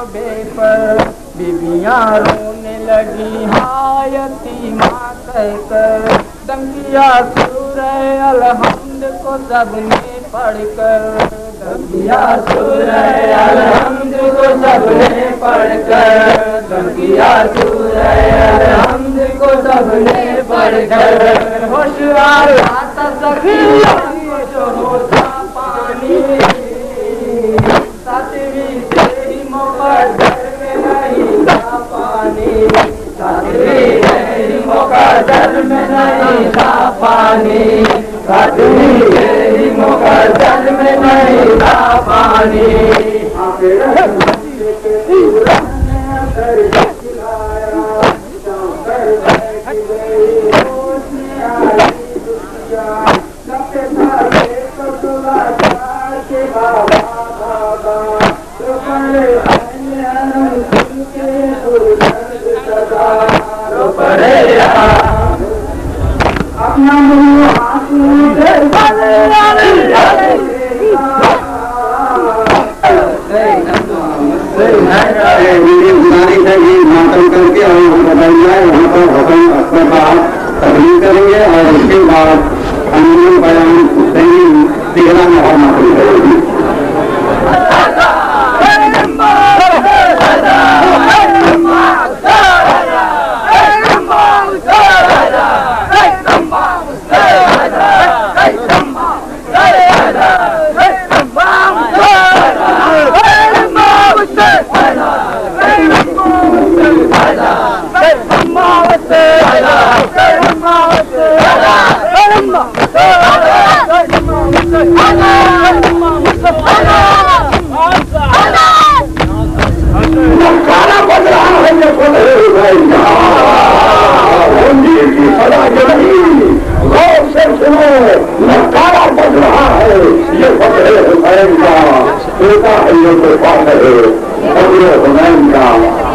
توبے پر بیویاں رونے لگی ہائے یتیمہ کہہ کر دم کیا سورہ الحمد کو سب نے پڑھ کر دم کیا سورہ الحمد کو سب نے پڑھ کر دم کیا سورہ الحمد کو سب نے پڑھ کر ہوشیار آتا سخیوں کو جو ہوتا پانی ساتویں تیری مقدر میں نہیں تھا پانی ساتویں تیری مقدر میں نہیں تھا پانی ساتویں تیری مقدر میں نہیں تھا پانی اپنا ماتم کر کے بدل جائے وہاں پر حکم اپنے بعد تبلیغ کریں گے اور اس کے بعد ہم بیان تیرہ مہر ماتم کریں گے.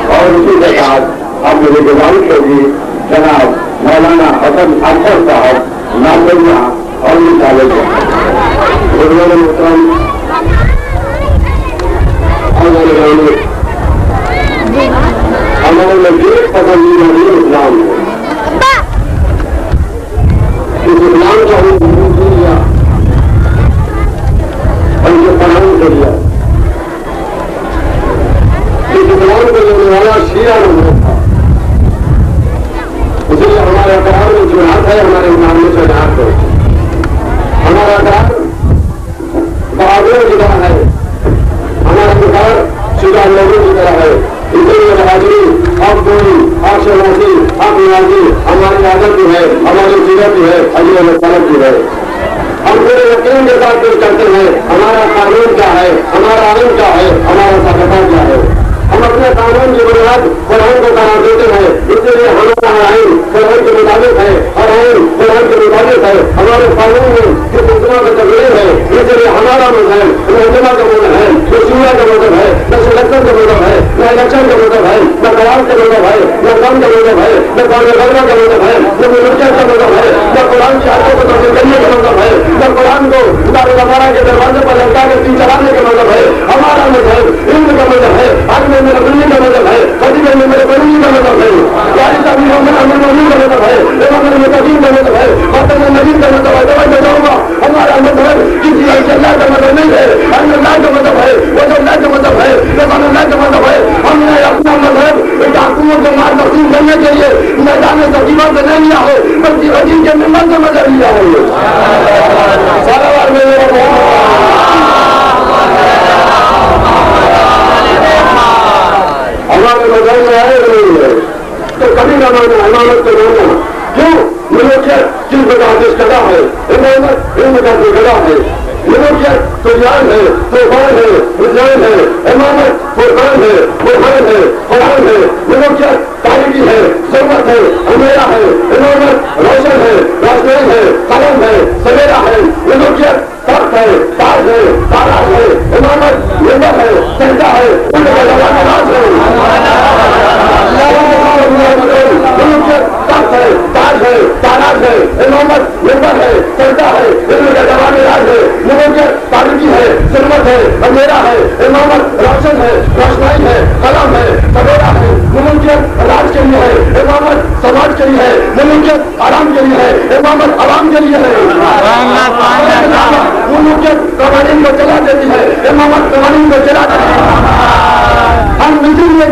اور اسی کے ساتھ اب میری گزارش ہوگی جناب مولانا حسن اکثر صاحب نامدیاں اور مثالے ہمارے نزدیک پسندیدہ دین اسلام ہے. اس اسلام کا ہم دیا اور اسے پڑھانے کے لیا اسلام کو لینے والا شیعہ نمبر تھا. اسی لیے ہمارے اقرار میں جماعت ہے ہمارے امام میں شجاعت ہے. ہمارا اقرار بہادروں کی طرح ہے ہمارا اقرار شجاع لوگوں کی طرح ہے. اسی لیے بہادری اب کوئی آشرواسی اب نیازی ہماری عادت بھی ہے ہماری سیرت بھی ہے عجیب الفرق بھی ہے. ہم پورے یقین کے ساتھ پیش کرتے ہیں ہمارا قانون کیا ہے ہمارا آئین کیا ہے ہمارا ثقافت کیا ہے. ہم اپنے قانون کی بنیاد قرآن کو قرار دیتے ہیں. اس لیے ہمارا آئین قرآن کے مطابق ہے اور آئین قرآن کے مطابق ہے. ہمارے قانون میں جس مسئلہ کا تقریر ہے اس لیے ہمارا مذہب محکمہ کا مذہب ہے نہ سورہ کا مذہب ہے نہ سلیکشن کا مذہب ہے نہ الیکشن کا مذہب ہے نہ قیاس کا مذہب ہے نہ کم کا مذہب ہے نہ قانون غلبہ کا مذہب ہے نہ ملکیت کا مذہب ہے نہ قرآن کی آیتوں کو تفسیر کرنے کا مذہب ہے نہ قرآن کو دارالغفارہ کے دروازے پر لٹکا کے تین چلانے کا مذہب ہے. ہمارا مذہب علم کا مذہب ہے. آج میں میرے بنی کا مذہب ہے قدیم میں میرے بنی کا مذہب ہے. یاری تعمیروں میں امن نبی کا مذہب ہے امام المتقین کا مذہب ہے خاتم النبیین کا مذہب ہے. جب میں جاؤں گا ہمارا مذہب کسی اللہ کا مذہب نہیں ہے اللہ کا مذہب ہے وہ جو اللہ کا مذہب ہے رسول اللہ کا مذہب ہے. ہم نے اپنا مذہب ڈاکوؤں کو مار تقسیم کرنے کے لیے میدان تقریبا سے نہیں لیا ہے بلکہ عظیم کے ممبر سے مذہب لیا ہے. سارا بار میں ہمارے مذہب میں آئے نہیں ہے تو کبھی نہ مانا امامت کو مانا کیوں ملوکیت جن کا کدا ہے امامت علم کا گدا ہے. ملوکیت تو جان ہے طوفان ہے رجحان ہے امامت قربان ہے قرآن ہے قرآن ہے. ملوکیت تاریخی ہے ضرورت ہے اندھیرا ہے امامت روشن ہے روشنائی ہے قلم ہے سویرا ہے. ملوکیت تخت ہے تاج ہے تاراج ہے امامت ممبر ہے سجدہ ہے ان کا زبان ناز ہے. تخت ہے تاج ہے تاراج ہے امامت ممبر ہے سجدہ ہے ان کا زبان ناز ہے. ملوکیت تاریخی ہے ضرورت ہے اندھیرا ہے امامت روشن ہے روشنائی ہے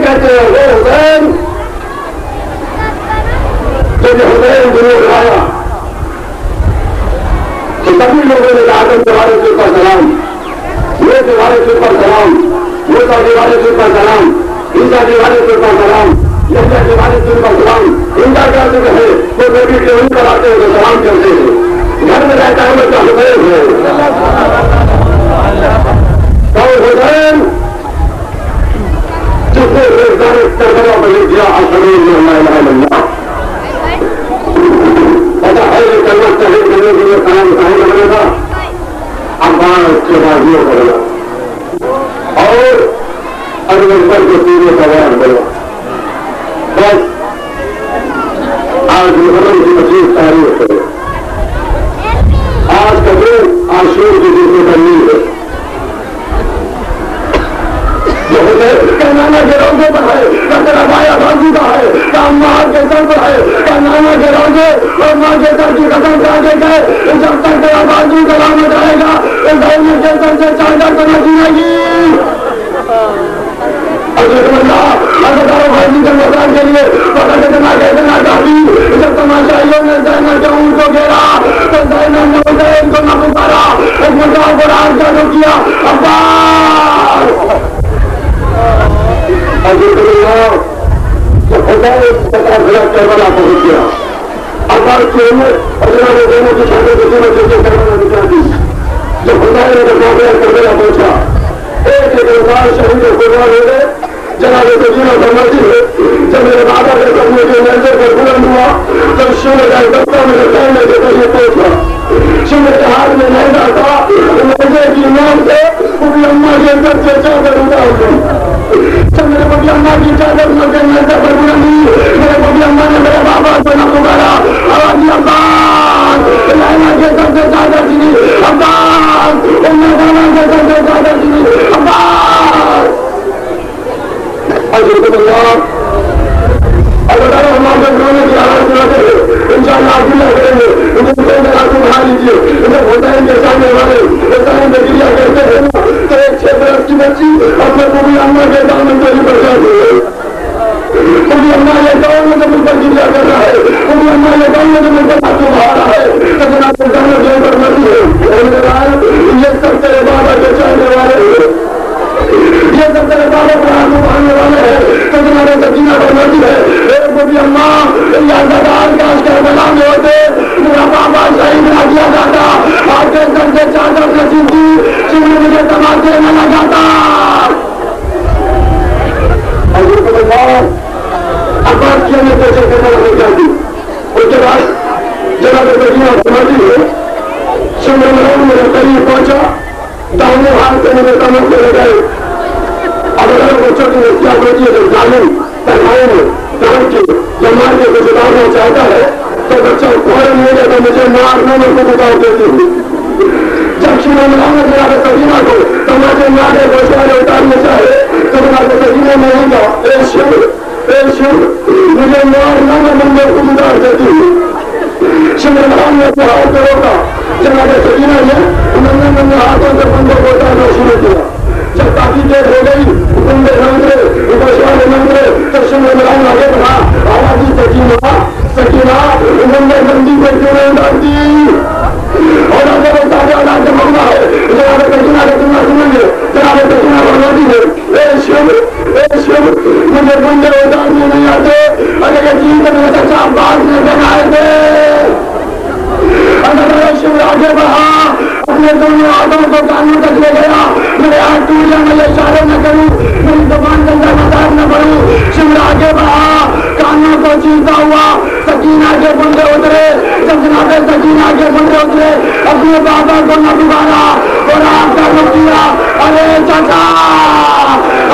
کہتے ہیں وہ حسین جب حسین دنیا میں آیا تو سبھی لوگوں نے آدم کے والے سے پر سلام، نوح کے والے سے پر سلام، موسیٰ کے والے سے پر سلام، عیسیٰ کے والے سے پر سلام، یحییٰ کے والے سے پر سلام. ان کا کیا ذکر ہے؟ وہ بیٹی ٹرین کراتے ہیں تو سلام کرتے ہیں. گھر میں رہتا ہے بچہ حسین ہے. اور حسین جس نے کربلا پر لکھ دیا اشہد ان لا الہ الا اللہ، پتا ہے یہ کلمہ تحریر کرنے کے لیے قیام کہاں بنا تھا؟ عباس کے بازیوں کا بنا اور ابوبکر کے سینے کا بیان بنا. بس آج محرم کی 25 تاریخ ہے. آج کا دن عاشور کے دن میں بننی ہے. جو حسین کا نانا کے روزے پر ہے، کا تیرا بھائی بازو کا ہے، کا اماں کے سر پر ہے، کا نانا کے روزے اور ماں کے سر کی قسم کھا کے گئے جب تک تیرا بازو سلامت رہے گا اس دولت کے سر سے چادر تو نہ جیے گی. اللہ بھائی کے مقام کے لیے پتا کتنا کہنا کافی. جب تماشائیوں نے زینب کے اونٹ کو گھیرا تو زینب نے حسین کو نہ پکارا، ایک مقام پر آج کا رک کیا عباس. جب حسین کربلا پہنچ گیا عباس کی عمر اللہ نے دونوں کی چھوٹے کسی میں سے کربلا نکال دی. جب حسین نے کربلا پہنچا ایک انسان شہید قربان ہو گئے. جناب سکینہ فرماتی ہے جب میرے بابا کے سامنے کے نیزے پر بلند ہوا جب شمع کا دفتہ میرے پہننے کے ذریعے پہنچا. شمع کے ہاتھ میں نیزا تھا، نیزے کی نام سے پوری اماں کے سر سے چادر اتار گئی. جب میرے پوری اماں کی چادر میں سے نیزے پر بلند ہوئی میرے پوری اماں نے میرے بابا کو نہ پکارا، آواز دی عباس. لینا کے سر سے چادر چنی عباس، اماں کے سر سے چادر چنی عباس. اگر ہمارے گھروں کی آواز سناتے ہیں انشاءاللہ آپ بھی کریں گے. انہیں کو اٹھا لیجیے. انہیں حسین کے سامنے والے حسین میں گریا کرتے ہیں تو ایک 6 برس کی بچی اپنے پوری اماں کے دامن پر ہی پڑ جاتی ہے. پوری اماں یہ گاؤں میں زمین پر گریا کر رہا ہے، پوری اماں یہ گاؤں میں زمین پر ہاتھوں بہا رہا ہے تو جناب گھر میں پر مرضی ہے. یہ سب تیرے بابا کے چاہنے والے ہیں، یہ سب تیرے بابا پر آنکھوں بہانے والے ہیں تو جناب سکینہ فرماتی ہے ایک بڑی اماں یا زدار کاش کربلا میں ہوتے میرا بابا شہید نہ کیا جاتا، آپ کے سر سے چادر سے چھینتی چینی مجھے تماچے نہ لگاتا. عباس کی ہمیں پیسے کرنا نہیں چاہتی. اس کے بعد جناب سکینہ فرماتی ہے شمع مرون میرے قریب پہنچا، داؤں ہاتھ سے میرے کمر سے لگائے. اب اگر بچوں کی کیا ہوتی ہے جب ظالم پہنائے میں کام کی جماعت کے کچھ ڈالنا چاہتا ہے تو بچہ فوراً نہیں رہتا مجھے مارنا میں کو بتاؤ دیتی ہوں. جب شمع مرون نے جناب سکینہ کو تماچے مارے گوشوارے اتارنے چاہے تو جناب سکینہ نے نہیں کہا اے شمع مجھے مارنا میں بندے کو اتار دیتی ہوں. شمع مرون نے اپنے ہاتھ کو روکا، جناب سکینہ نے ننگے ہاتھوں سے بندوں کو اتارنا شروع کیا. جب کافی دیر ہو گئی بندے ننگے گوشوارے ننگے تو شمع مرون آگے بڑھا، آواز دی سکینہ سکینہ بندے بندی کو کیوں نہیں ڈالتی. اور اگر وہ تازہ علاج مانگنا ہے جناب سکینہ کا تمہیں سنیں گے. جناب سکینہ فرماتی ہے اے شمع مجھے بندے اتارنے نہیں آتے، اگر یہ چیز میرے چچا عباس نے بنائے تھے. اگر شمع آگے بڑھا اپنے دونوں ہاتھوں کو کانوں تک لے گیا، میرے ہاتھ ٹوٹ جائے میں اشارے نہ کروں، میری زبان کے اندر مزاج نہ پڑوں. شمع آگے بڑھا کانوں کو چیرتا ہوا سکینہ کے بندے اترے. جب جناب سکینہ کے بندے اترے اپنے بابا کو نہ پکارا اور آپ کا رخ کیا، ارے چاچا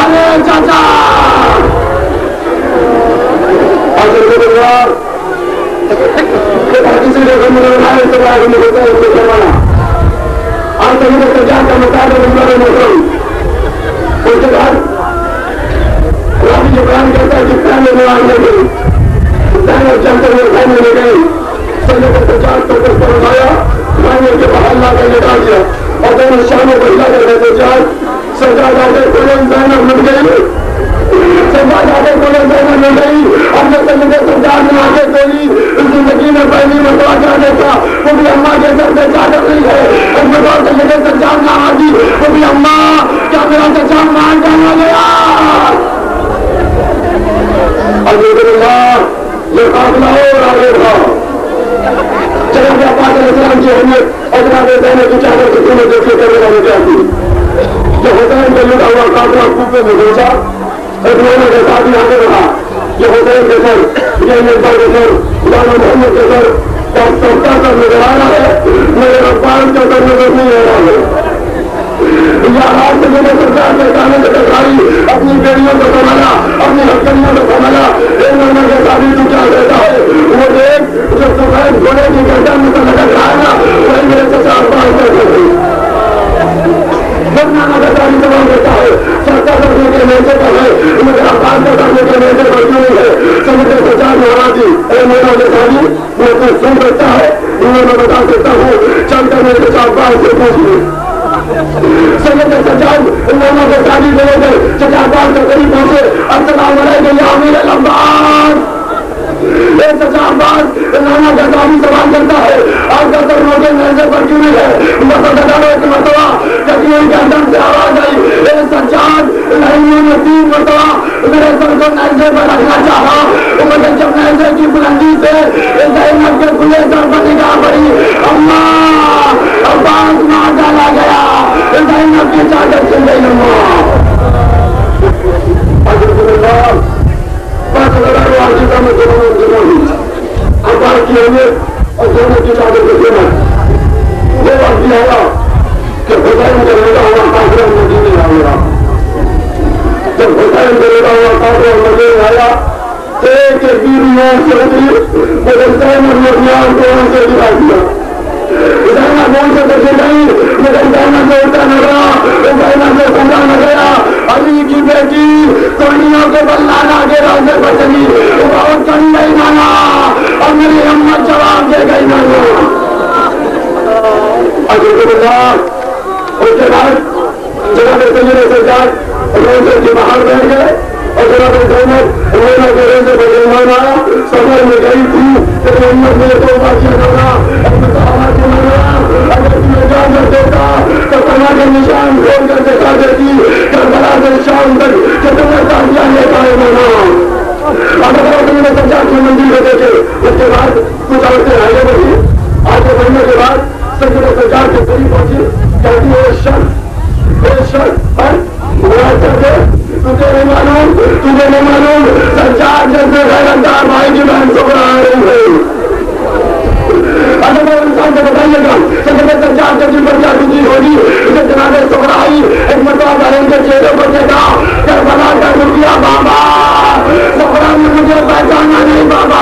ارے چاچا. کسی نے بنائے تو کروانا اور کہیں نے سجا کا مطابق محترم. اس کے بعد یہ بیان کرتا ہے کہ پہلے میں گئی چلتے ہوئے پہلے لے گئی سجے کو سجاد کو کس پر اٹھایا مانگے کے باہر لا کر لٹا دیا اور دونوں شاموں کو ہلا کر سجاد آ کے زینب مٹ گئی. اللہ یہ قافلہ اور آگے بڑھا جناب عباس علیہ السلام کی اہمیت اور جناب زینب کی چادر سے تمہیں دیکھ کے کرنے والی کیا تھی یہ حسین کا لٹا ہوا قافلہ کوفے میں پہنچا ایک مہینے کے ساتھ ہی آگے بڑھا یہ حسین کے سر یہ مرزا کے سر مولانا محمد کے سر اور سبتا سر نظر آ رہا ہے میرے عباس کا سر نظر نہیں آ رہا ہے یا آپ سے میرے سرکار کے کانے سے ٹکرائی اپنی بیڑیوں کو سنبھالا اپنی ہتھیلیوں کو سنبھالا ایک مہینے کے شادی تو کیا کہتا ہے وہ دیکھ جو سفید گھوڑے کی گردن میں سے لٹک رہا ہے نا وہی میرے سرکار پاس کرتے تھے بنانا کا تاریخ سوال دیتا ہے سرکار کرنے کے نیچے پر ہے مگر عباس کا کرنے کے نیچے پر کیوں نہیں ہے سمجھے سرکار ناراض جی اے میرا کے شادی میں تو سن سکتا ہے انہیں میں بتا سکتا ہوں چل کر میرے ساتھ عباس سے پوچھ لوں سید سجاد مولانا کے شادی لے گئے چچا عباس کے قریب پہنچے السلام علیکم یا امیر الانبیاء اے چچا عباس مولانا کا شادی سوال کرتا ہے آپ کا سر روکے نیزے پر کیوں نہیں ہے مسجد ایک مرتبہ کٹیوں کے اندر سے آواز آئی اے سجاد نہیں نے 3 مرتبہ میرے سر کو نیزے پر رکھنا چاہا مگر جب نیزے کی بلندی سے زینب کے کھلے سر پر نگاہ پڑی اللہ عباس مار ڈالا گیا زینب کی چادر چل گئی اللہ میں عباس کی اہمیت اور زینب کی چادر سے قیمت وہ وقت بھی آیا کہ حسین کا بیٹا ہوا کافر مدینے آیا جب حسین کا بیٹا ہوا کافر مدینے آیا ایک بیویوں سے اتری مگر زینب نے اپنے آپ کو ان سے گرا دیا زینب ان سے بچے نہیں مگر زینب سے اٹھا نہ گیا زینب سے سمجھا نہ گیا علی کی بیٹی کڑیوں کے بل لانا کے راستے پر چلی بہت کڑی نہیں مانا اور میری امت جواب دے گئی مانا اس کے بعد جناب سید سجاد روزے کے باہر بیٹھ گئے اور جناب زینب روزہ کے روزے پر مہمان آیا سفر میں گئی تھی کہ امت نے تو باقی کرنا اپنے صحابہ کی مانا اگر تمہیں اجازت دیتا تو تمہارا کے نشان کھول کر دکھا دیتی کربلا سے شام تک کہ تمہیں تازیہ لے پائے مانا اگر تمہیں سجاد کی منزل کو دیکھے اس کے بعد کچھ عورتیں آگے بڑھی آگے بڑھنے کے بعد سید سجاد کے قریب پہنچی کہتی ہے شرط تجھے نہیں معلوم سجاد جیسے غیرتدار بھائی کی بہن سکڑا آ رہی ہے اگر انسان سے بتائیے گا سید سجاد کے جن پر کیا خوشی ہوگی اسے جناب سکڑا آئی ایک مرتبہ بہن کے چہرے پر دیکھا کربلا کا رکیا بابا سکڑا نے مجھے پہچانا نہیں بابا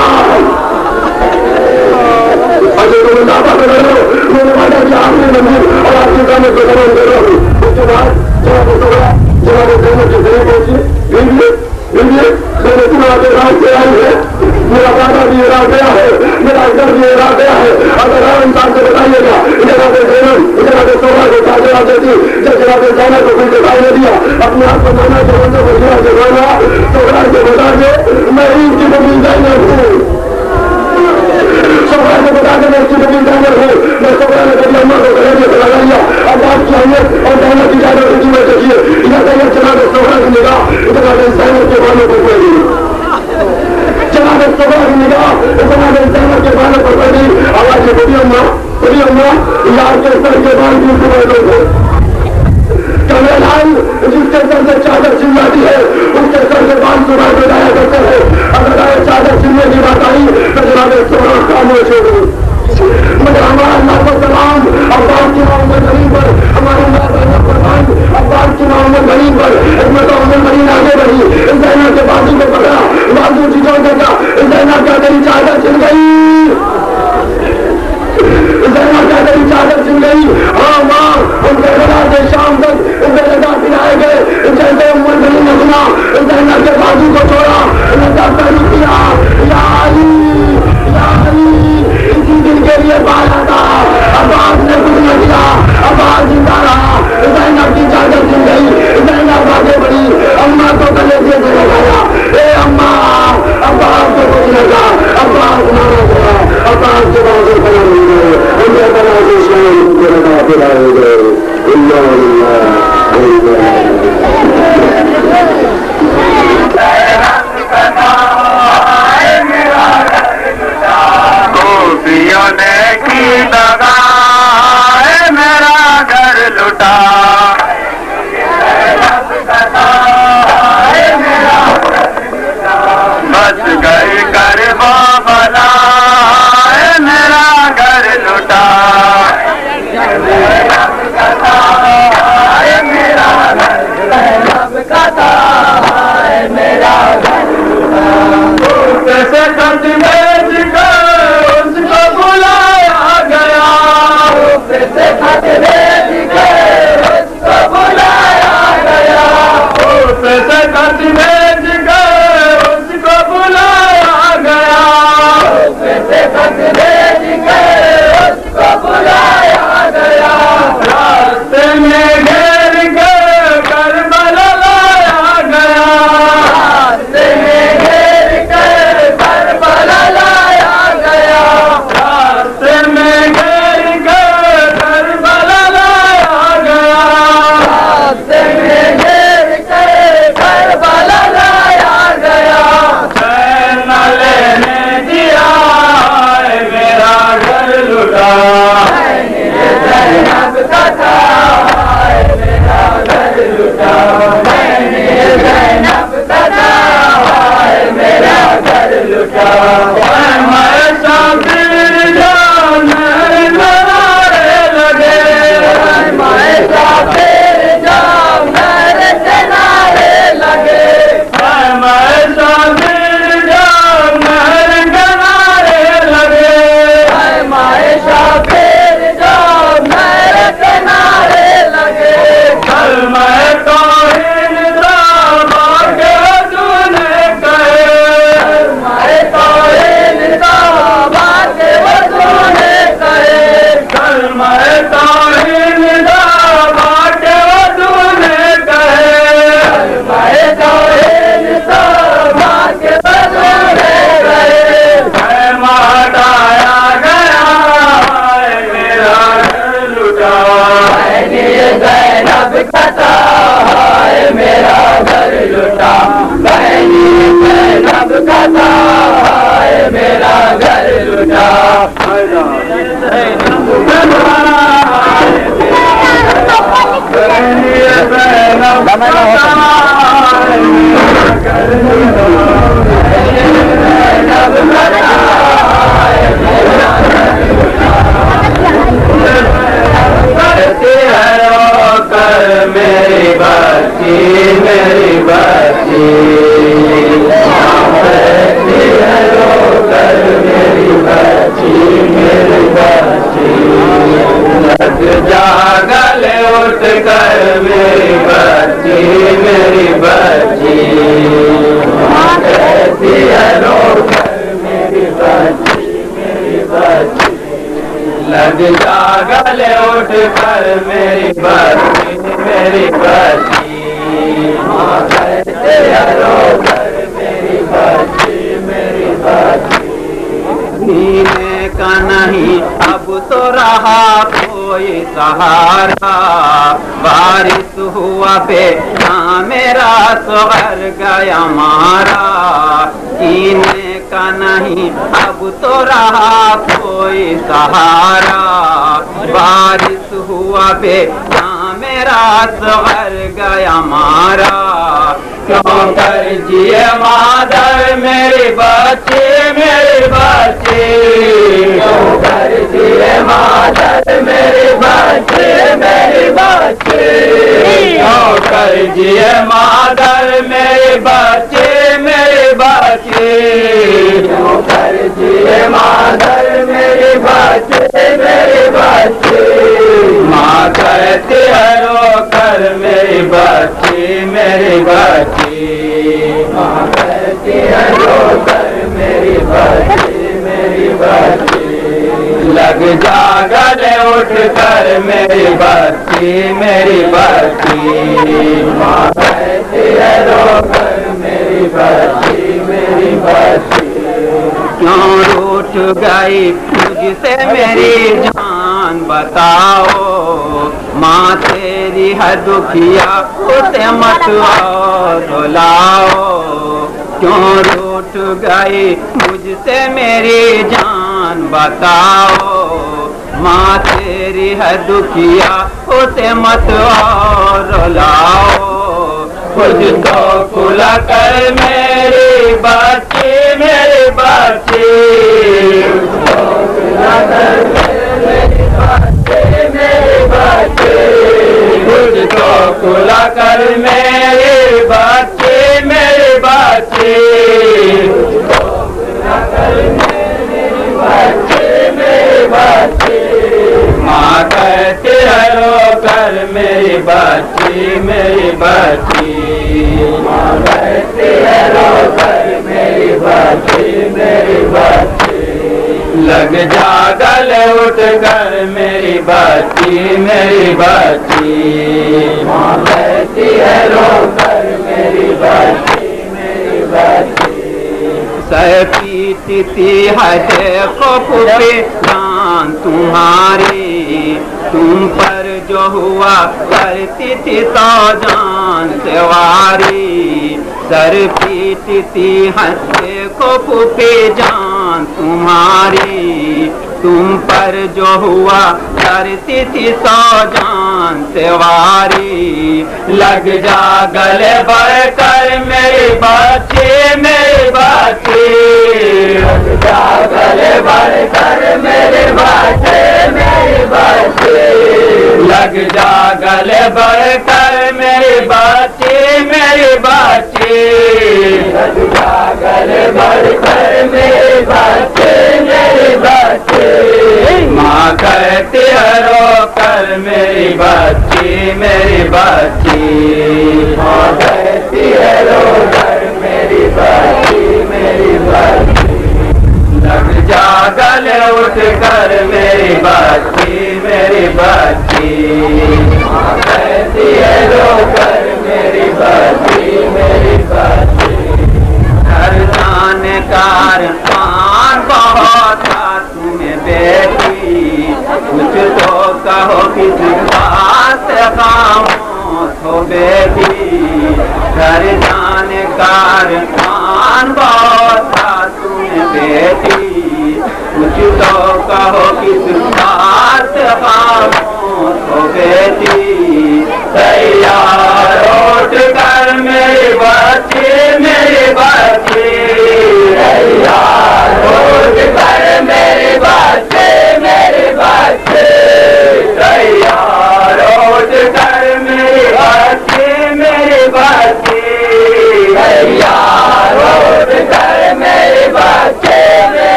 میرے والا کی آخری منزل اور آپ کی کاموں کو سمجھ دے رہا ہوں اس کے بعد جناب زینب کے قریب پہنچی میں نے سنا کے رات سے آئی ہے میرا دادا بھی ہرا گیا ہے میرا گھر بھی ہرا گیا ہے اگر ہر انسان سے بتائیے گا جناب زینب جناب سوبا کو چادر آ جاتی جب جناب زینب کو کوئی دکھائی نہ دیا اپنے آپ کو مانا کے بندوں کو دیا جگانا سوبا سے بتا دے میں عید کی نبی زینب ہوں سوبا سے بتا دے میں اس کی نبی زینب ہوں میں سوبا نے کبھی اماں کو گھر سے لگا لیا اب آپ کی اہمیت اور زینب کی چادر کی قیمت دیکھیے یہ زینب جناب سوبا کی نگاہ جناب زینب کے بالوں پر پڑ گئی جناب سوبا کی نگاہ جناب زینب کے بالوں پر پڑ گئی آواز سے بڑی اماں یار کے سر کے بال بھی صبح لوگ ہیں کمیلان جس کے سر سے چادر چھن جاتی ہے اس کے سر کے بال صبح کو جایا کرتے ہیں اگر آئے چادر چھننے کی بات آئی تو جناب سوبا خاموش ہو گئی مگر ہمارا اللہ کو سلام عباس کی محمد غریب پر ہمارے اللہ قربان عباس کی محمد غریب پر حکمت محمد غریب آگے بڑھی زینب کے بازو کو پکڑا بازو چیزوں دیکھا زینب کیا کری چادر چھن گئی زینب کیا کری چادر چھن گئی ہاں ماں ان کے خدا سے شام تک ان کے لگا پھرائے گئے جیسے محمد غریب نے سنا زینب کے بازو کو چھوڑا زینب کا تھا میرا گھر لٹا میری بچی میری بچی میری بچی میری بچی لگ جا گلے اٹھ کر میری بچی میری بچی کہتی ہے رو کر میری بچی میری بچی لگ جا گلے اٹھ کر میری بچی میری بچی کہتی ہے رو کر میری بچی میری بچی سینے کا نہیں اب تو رہا کوئی سہارا بارش ہوا بیٹا میرا صغر گیا مارا سینے کا نہیں اب تو رہا کوئی سہارا بارش ہوا بیٹا میرا صغر گیا مارا کیوں کر جیے مادر میری بچی میری بچی کیوں کر جیے مادر میری بچی میری بچی کیوں کر جیے مادر میری بچی میری بچی کیوں کر جیے مادر میری بچی میری بچی ماں کہتی ہے رو کر میری بچی میری بچی ماں کہتی ہے رو کر میری بچی میری بچی لگ جا گلے اٹھ کر میری بچی میری بچی ماں کہتی ہے رو کر میری بچی میری بچی کیوں روٹھ گئی مجھ سے میری جان بتاؤ ماں تیری ہے دکھیا اسے مت رلاؤ کیوں روٹھ گئی مجھ سے میری جان بتاؤ ماں تیری ہے دکھیا اسے مت رلاؤ کچھ تو کھلا کر میری بچی میری بچی کچھ تو کھلا کر میری بچی میری بچی میری بچی ماں کہتی ہے رو کر میری بچی میری بچی ماں کہتی ہے رو کر میری بچی میری بچی لگ جا گلے اٹھ کر میری بچی میری بچی ماں کہتی ہے رو کر میری بچی میری بچی سر پیٹتی ہے دیکھو پھوپھی جان تمہاری تم پر جو ہوا کرتی تھی تو جان سواری سر پیٹتی ہے دیکھو پھوپھی جان تمہاری تم پر جو ہوا کرتی تھی سو جان سواری لگ جا گلے بڑھ کر میری بچی میری بچی لگ جا گلے بڑھ کر میری بچی میری بچی لگ جا گلے بڑھ کر میری بچی میری بچی لگ جا گلے بڑھ کر میری بچی میری بچی ماں کہتی ہے رو کر میری بچی میری بچی ماں کہتی ہے رو کر میری بچی میری بچی لگ جا گلے اٹھ کر میری بچی میری بچی ماں کہتی ہے رو کر میری بچی میری بچی ہر جانے کار پان بہت تھا تمہیں بیٹی کچھ تو کہو کس بات سے خاموش ہو بیٹی گھر جانے کار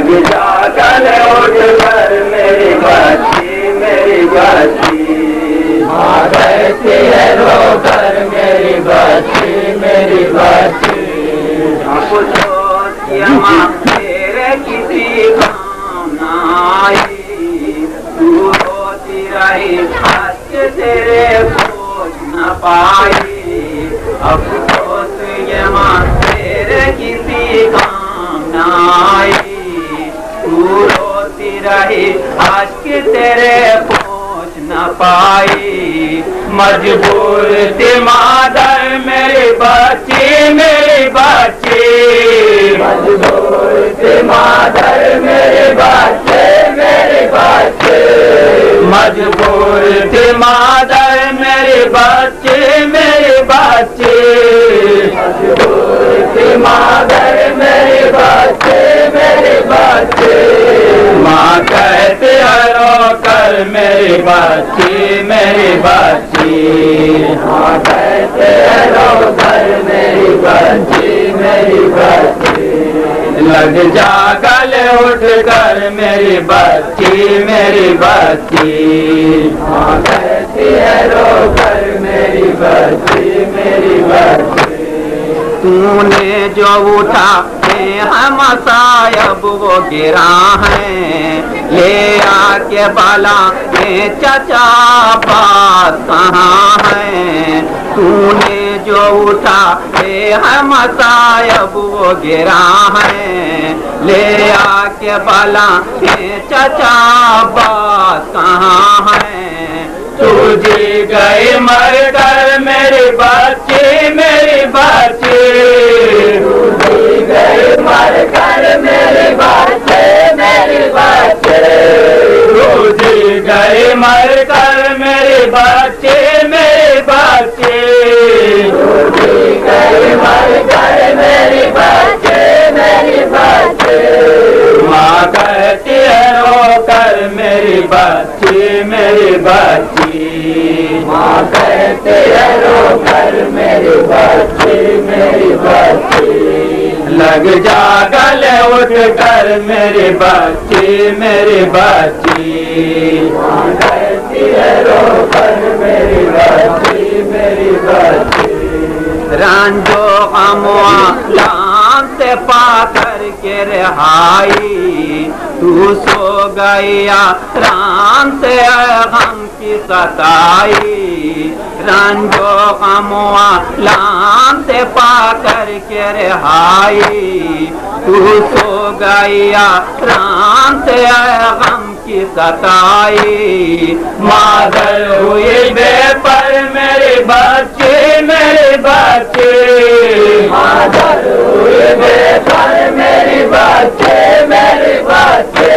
لگ جا کل اٹھ کر میری بچی میری بچی ماں کہتی ہے رو کر میری بچی میری بچی اب سوچ ماں تیرے کسی کام نہ آئی تو روتی رہی ہنس کے تیرے پوچھ نہ پائی اب سوچ یہ ماں تیرے کسی کام نہ آئی تو روتی رہی ہنس کے تیرے پوچھ نہ پائی مجبور تھی مادر میری بچی میری بچی مجبور تھی مادر میری بچی میری بچی مجبور تھی مادر میری بچی میری بچی مجبور تھی مادر میری بچی میری بچی ماں کہتی ہے رو کر میری بچی میری بچی ماں کہتی ہے رو کر میری بچی میری بچی لگ جا گلے اٹھ کر میری بچی میری بچی ماں کہتی ہے رو کر میری بچی میری بچی تو نے جو اٹھا ہم صاحب وہ گرا ہے لے آ کے بالا یہ چچا بات کہاں ہے تو نے جو اٹھا ہم صاحب وہ گرا ہے لے آ کے بالا یہ چچا بات کہاں ہے تجھے گئے مر کر میری بچی میری بچی تجھے گئے مر کر میری بچی میری بچی تجھے گئے مر کر میری بچی میری بچی تجھے گئے مر کر میری بچی میری بچی ماں کہتی ہے رو کر میری بچی میری بچی ماں کہتی ہے رو کر میری بچی میری بچی لگ جا گلے اٹھ کر میری بچی میری بچی ماں کہتی ہے رو کر میری بچی میری بچی رنجو غم و آلام سے پا کر کے رہائی تو سو گیا رام سے غم کی ستائی رنجو غم و آلام سے پا کر کے رہائی تو سو گیا رام سے غم کی ستائی مادر ہوئی بے پر میری بچی میری بچی مادر ہوئی بے پر میری بچی میری بچی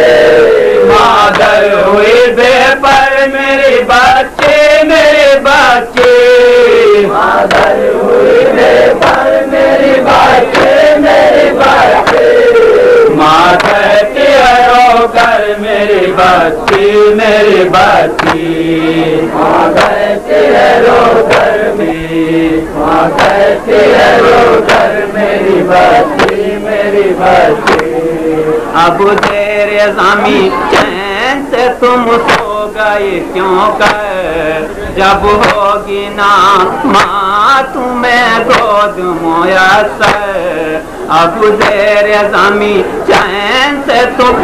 مادر ہوئی بے پر میری بچی میری بچی مادر ہوئی بے پر میری بچی میری بچی ماں کہتی ہے رو کر میری بچی میری بچی ماں کہتی ہے رو کر میری ماں کہتی ہے رو کر میری بچی میری بچی اب تیرے زمین چین سے تم سو گئے کیوں کر جب ہوگی نا ماں تمہیں گود میسر اب زیر زمین چین سے تم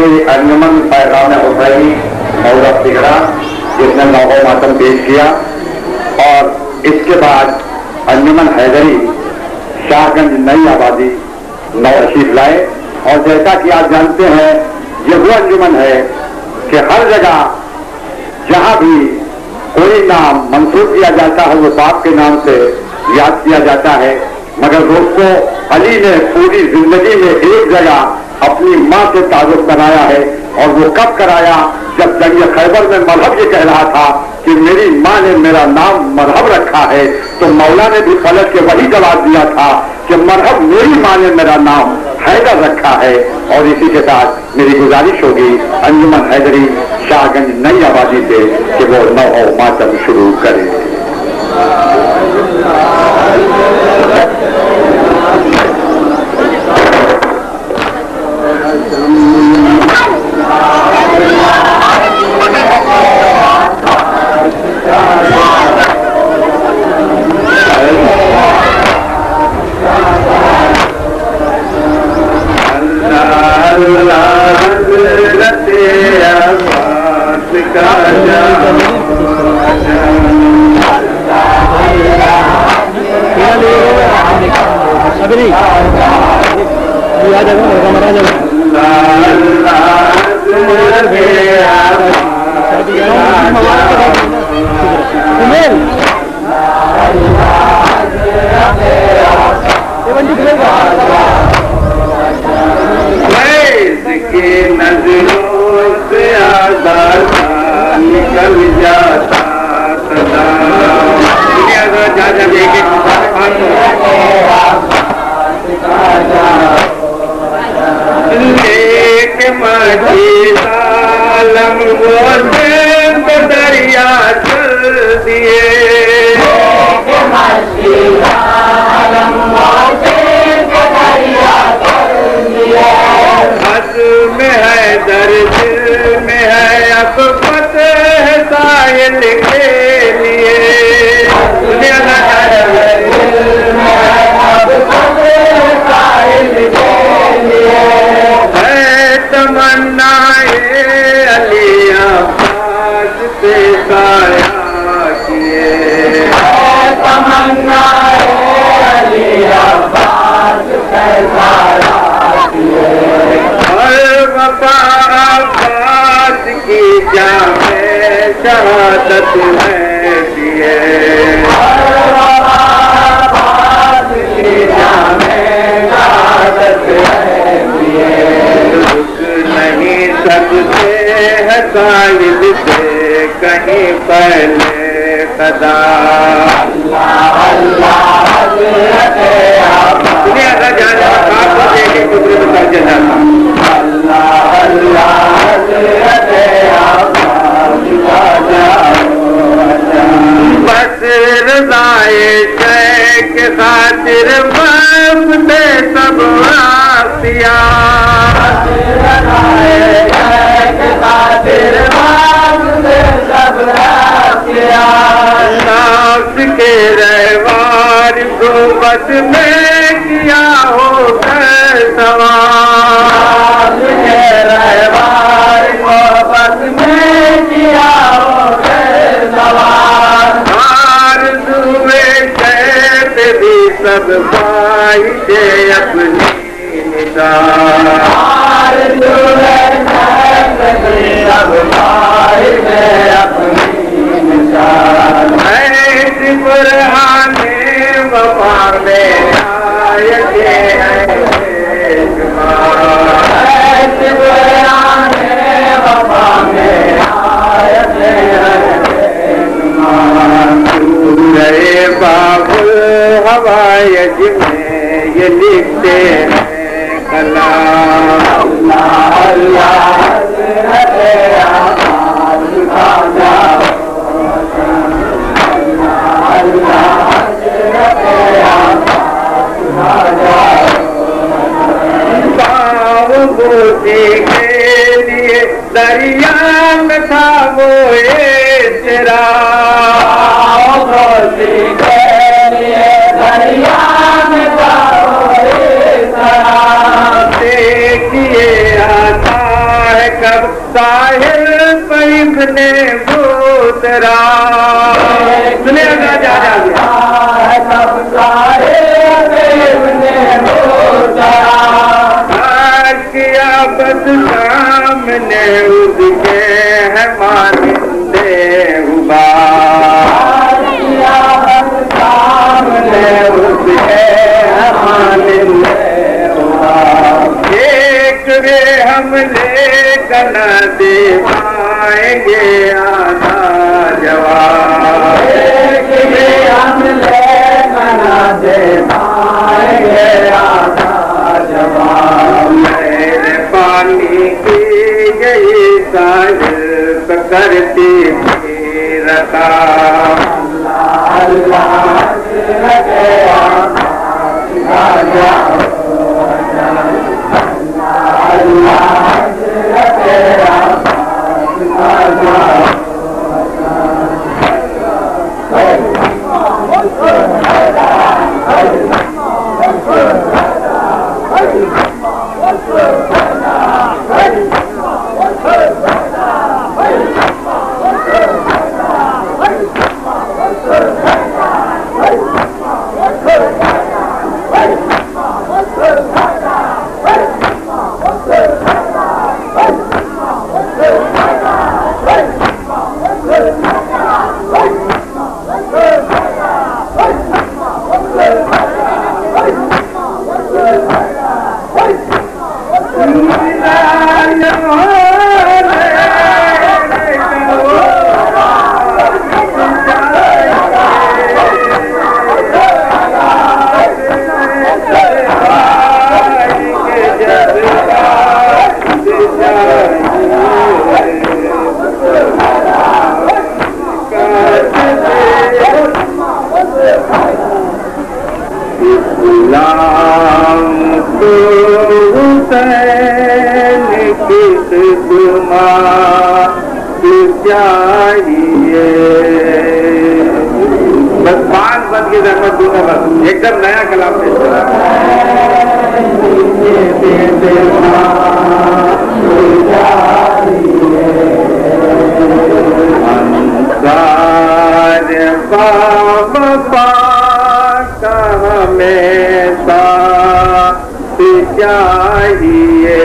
سے انجمن پیغام حسینی مولوی سگڑا جس نے نوحہ ماتم پیش کیا، اور اس کے بعد انجمن حیدری شاہ گنج نئی آبادی نو تشریف لائے. اور جیسا کہ آپ جانتے ہیں یہ وہ انجمن ہے کہ ہر جگہ جہاں بھی کوئی نام منسوب کیا جاتا ہے وہ باپ کے نام سے یاد کیا جاتا ہے، مگر دوستو علی نے پوری زندگی میں ایک جگہ اپنی ماں سے تعلق بنایا ہے، اور وہ کب کرایا؟ جب جنگ خیبر میں مذہب یہ کہہ رہا تھا کہ میری ماں نے میرا نام مذہب رکھا ہے، تو مولا نے بھی فلک کے وہی جواب دیا تھا کہ مذہب میری ماں نے میرا نام حیدر رکھا ہے. اور اسی کے ساتھ میری گزارش ہوگی انجمن حیدری شاہ گنج نئی آبادی سے کہ وہ نوحہ ماتم شروع کرے. سب ساحل پر ابن بوترا سنے گا جا گیا سب ساحل پر ابن بوترا کیا بد سامنے اس کے ہے مانندے ہوا کیا بد سامنے اس کے ہے مانندے ہم لے کر نہ دے پائیں گے آدھا جواب ہم لے کر نہ دے پائیں گے آدھا جواب میرے پانی کی گئی ساحل کرتی تھی رتا اللہ چاہیے بس 5 بند کی زحمت دوں گا بس ایک دم نیا کلام پیش کرا بابا کا ہمیشہ چاہیے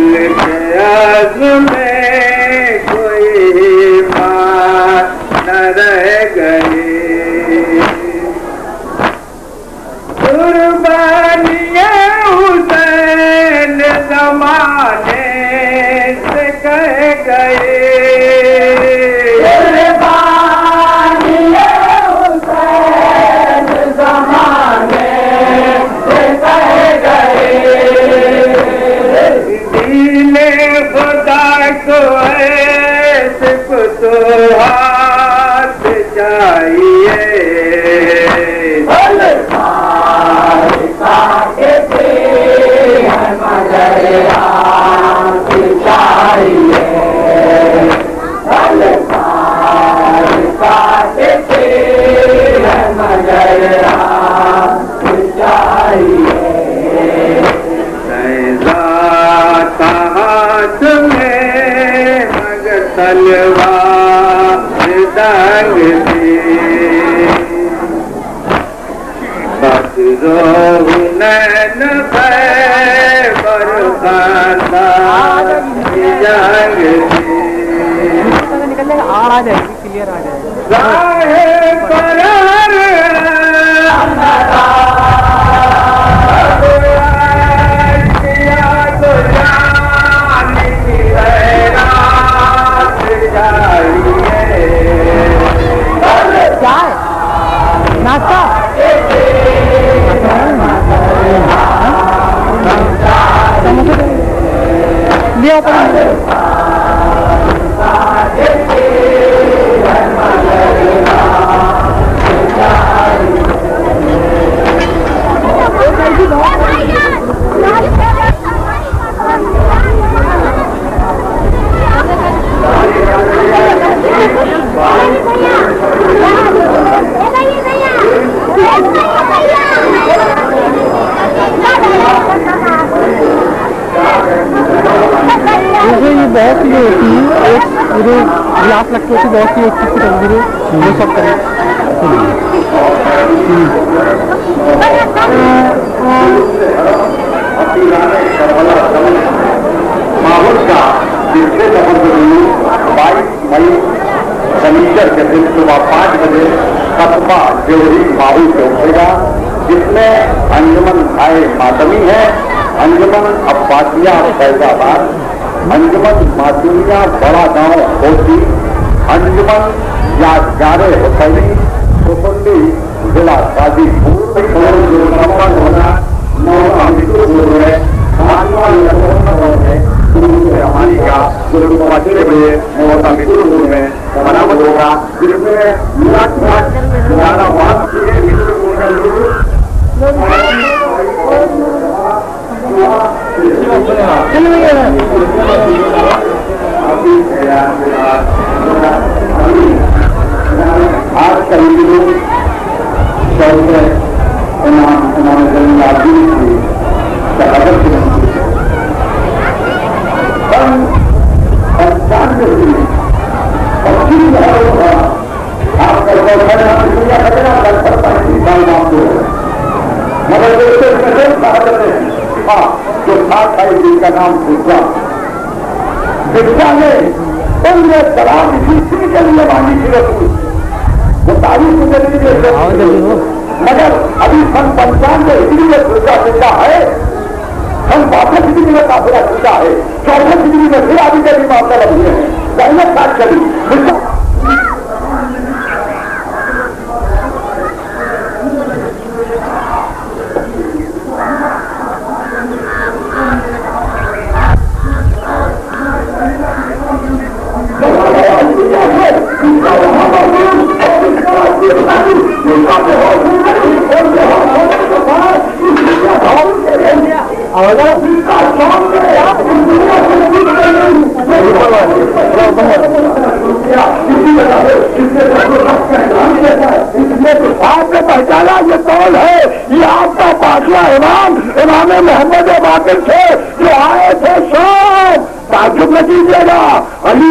دل کے عزم میں کوئی ماں نہ رہ گئی قربانیاں حسین زمانے سے کہہ گئے ہاتھ چاہیے ہاتھ میں مگر تلوار دنگ تھی بس روحن خیبر خاندان جنگ تھی راہ قرار بہت سی ہوتی ہے ایک پورے گلاس لگتے ہوتی بہت سی ایک چیز کی تصویریں وہ سب کریں ماحول کا پچھلے سفر میں 22 مئی شنیچر کے دن صبح 5 بجے قصبہ جوہری ماحول سے اٹھے گا جس میں انجمن آئے ماتمی ہے انجمن عباسیہ فیض آباد انجمن معصومیہ بڑا گاؤں ہوتی انجمن یادگار حسینی سسندی ضلع غازی پور رحمانی کا میں برآمد ہوگا جس میں آج کا جو ساتھ آئی جن کا نام بھجا نے ان میں سلام اسی کے لیے مانگی تھی رسول وہ تاریخ کے لیے مگر ابھی سن 95 ہجری میں بھجا زندہ ہے سن 62 ہجری میں کافرہ زندہ ہے 64 ہجری میں پھر ابھی کے بھی معاملہ لگے ہیں پہلے بات کری آپ نے پہچانا یہ قول ہے یہ آپ کا پاکیہ امام محمد باقر تھے جو آئے تھے شام تعجب نہ کیجیے گا علی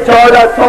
1400